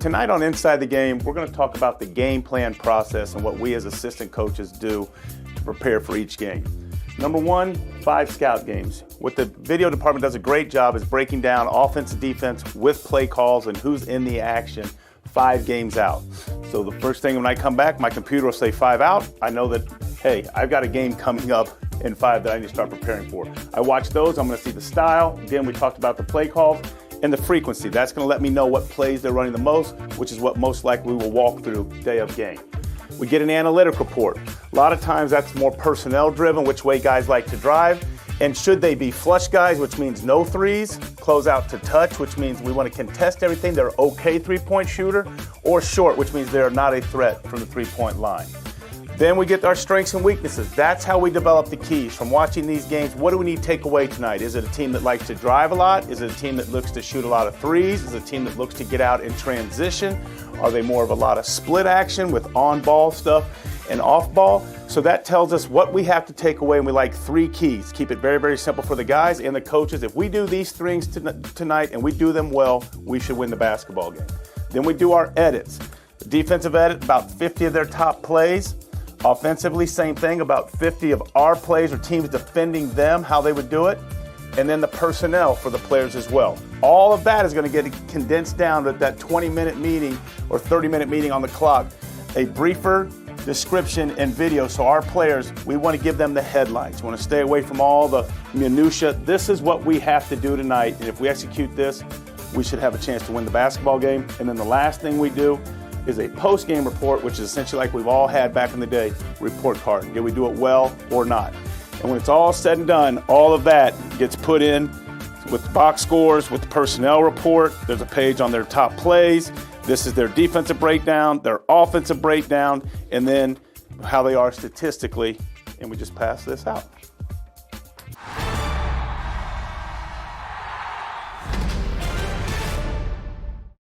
tonight on Inside the Game, we're going to talk about the game plan process and what we as assistant coaches do to prepare for each game. Number one, 5 scout games. What the video department does a great job is breaking down offense and defense with play calls and who's in the action 5 games out. So the first thing when I come back, my computer will say 5 out. I know that, hey, I've got a game coming up in 5 that I need to start preparing for. I watch those, I'm going to see the style. Again, we talked about the play calls and the frequency. That's going to let me know what plays they're running the most, which is what most likely we will walk through day of game. We get an analytic report. A lot of times that's more personnel driven, which way guys like to drive. And should they be flush guys, which means no threes, close out to touch, which means we want to contest everything, they're okay three-point shooter, or short, which means they're not a threat from the three-point line. Then we get our strengths and weaknesses. That's how we develop the keys. From watching these games, what do we need to take away tonight? Is it a team that likes to drive a lot? Is it a team that looks to shoot a lot of threes? Is it a team that looks to get out in transition? Are they more of a lot of split action with on-ball stuff and off-ball? So that tells us what we have to take away, and we like 3 keys. Keep it very, very simple for the guys and the coaches. If we do these things tonight and we do them well, we should win the basketball game. Then we do our edits. The defensive edit, about 50 of their top plays. Offensively, same thing, about 50 of our plays or teams defending them, how they would do it. And then the personnel for the players as well. All of that is going to get condensed down to that 20-minute meeting or 30-minute meeting on the clock. A briefer description and video. So our players, we want to give them the headlines. We want to stay away from all the minutia. This is what we have to do tonight. And if we execute this, we should have a chance to win the basketball game. And then the last thing we do is a post-game report, which is essentially like we've all had back in the day, report card. Did we do it well or not? And when it's all said and done, all of that gets put in with box scores, with the personnel report. There's a page on their top plays. This is their defensive breakdown, their offensive breakdown, and then how they are statistically, and we just pass this out.